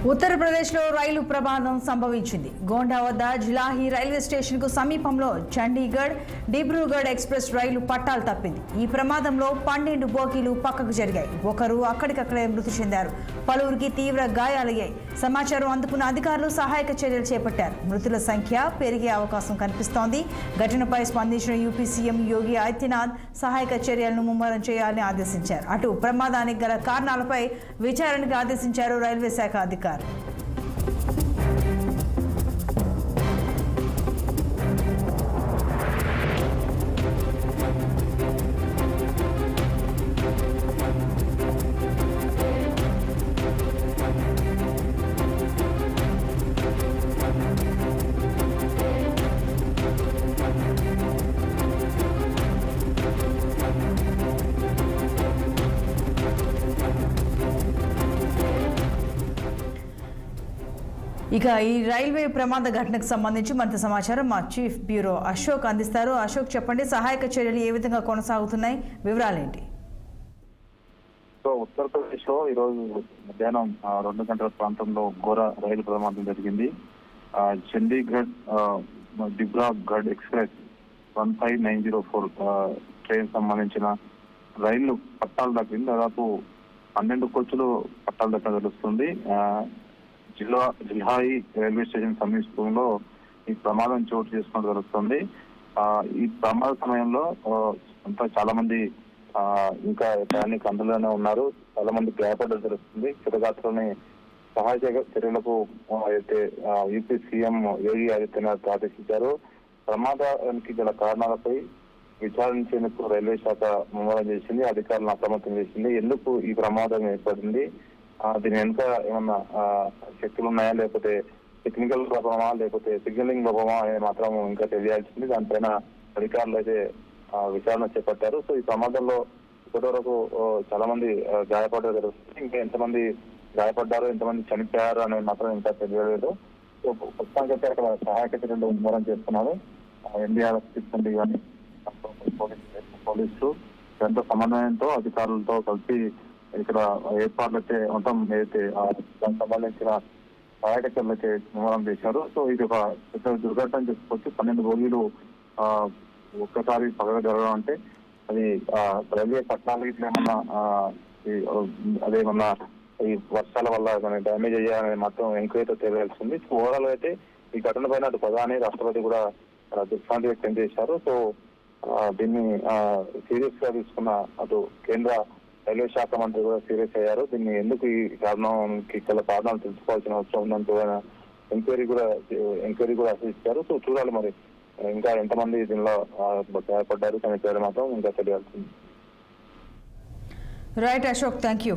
ఉత్తరప్రదేశ్లో రైలు ప్రమాదం సంభవించింది. గోండా వద్ద జిలాహి రైల్వే స్టేషన్కు సమీపంలో చండీగఢ్ డిబ్రూగఢ్ ఎక్స్ప్రెస్ రైలు పట్టాలు తప్పింది. ఈ ప్రమాదంలో 12 బోగీలు పక్కకు జరిగాయి. ఒకరు అక్కడికక్కడే మృతి చెందారు. పలువురికి తీవ్ర గాయాలయ్యాయి. సమాచారం అందుకున్న అధికారులు సహాయక చర్యలు చేపట్టారు. మృతుల సంఖ్య పెరిగే అవకాశం కనిపిస్తోంది. ఘటనపై స్పందించిన యూపీ సీఎం యోగి ఆదిత్యనాథ్ సహాయక చర్యలను ముమ్మరం చేయాలని ఆదేశించారు. అటు ప్రమాదానికి గల కారణాలపై విచారణకు ఆదేశించారు రైల్వే శాఖ అధికారులు. ఇక ఈ రైల్వే ప్రమాద ఘటనకు సంబంధించి మరింత సమాచారం మా చీఫ్ బ్యూరో అశోక్ అందిస్తారు. అశోక్, చెప్పండి, సహాయక చర్యలు ఏ విధంగా కొనసాగుతున్నాయి, వివరాలేంటి? సో ఉత్తరప్రదేశ్ లో ఈరోజు మధ్యాహ్నం 2 గంటల ప్రాంతంలో ఘోర రైలు ప్రమాదం జరిగింది. చండీగఢ్ డిబ్రూగఢ్ ఎక్స్ప్రెస్ 15904 ట్రైన్ సంబంధించిన రైలు పట్టాలు దక్కింది. దాదాపు 12 కోచ్లు పట్టాలు దక్కడం తెలుస్తుంది. జిల్హాయి రైల్వే స్టేషన్ సమీపంలో ఈ ప్రమాదం చోటు చేసుకోవడం జరుగుతుంది. ఈ ప్రమాద సమయంలో అంతా చాలా మంది ఇంకా ప్రయాణికులు అందులోనే ఉన్నారు. చాలా మంది గాయపడడం జరుగుతుంది. క్షతగాత్రులని సహాయ చర్యలకు అయితే యూపీ సీఎం యోగి ఆదిత్యనాథ్ ఆదేశించారు. ప్రమాదానికి గల కారణాలపై విచారించేందుకు రైల్వే శాఖ ముమ్మరం చేసింది. అధికారులను అప్రమత్తం చేసింది. ఎందుకు ఈ ప్రమాదం ఏర్పడింది, దీని వెనుక ఏమన్నా శక్తులు ఉన్నాయా, లేకపోతే టెక్నికల్ లోపమా, లేకపోతే సిగ్నలింగ్ లోపమా అనేది మాత్రం ఇంకా తెలియాల్సింది. దానిపైన అధికారులు అయితే విచారణ చేపట్టారు. సో ఈ ప్రమాదంలో ఇప్పటివరకు చాలా మంది గాయపడడం జరుగుతుంది. ఇంకా ఎంతమంది గాయపడ్డారు, ఎంతమంది చనిపోయారు అనేది మాత్రం ఇంకా తెలియలేదు. సో ప్రస్తుతానికైతే అక్కడ సహాయక చర్యలు ముమ్మరం చేస్తున్నారు. ఎన్డీఆర్ఎఫ్ సిబ్బంది కానీ పోలీసులు ఎంతో సమన్వయంతో అధికారులతో కలిసి ఇక్కడ ఏర్పాట్లు అయితే మొత్తం ఏదైతే దానికి సంబంధించిన సహాయక చర్యలు అయితే ముమ్మరం చేశారు. సో ఇది ఒక పెద్ద దుర్ఘటన చెప్పుకోవచ్చు. 12 బోగీలు ఒక్కసారి పగగా జరగడం అంటే అది రైల్వే పట్టాలకి ఇట్లా ఏమన్నా అదేమన్నా ఈ వర్షాల వల్ల ఏమైనా డ్యామేజ్ అయ్యాయనేది మాత్రం ఎంక్వైరీతో తెలియాల్సింది. ఓవరాల్ అయితే ఈ ఘటన పైన అటు ప్రధాని రాష్ట్రపతి కూడా దిగ్భ్రాంతి వ్యక్తం చేశారు. సో దీన్ని సీరియస్ గా తీసుకున్న అటు కేంద్ర రైల్వే శాఖ మంత్రి కూడా సీరియస్ అయ్యారు. దీన్ని ఎందుకు ఈ కారణానికి గల కారణాలు తెలుసుకోవాల్సిన అవసరం ఉందంటూ ఎంక్వైరీ కూడా ఆశించారు. సో చూడాలి మరి ఇంకా ఎంతమంది దీనిలో గాయపడ్డారు, కానీ పేరు మాత్రం ఇంకా తెలియాల్సింది. Right Ashok, thank you.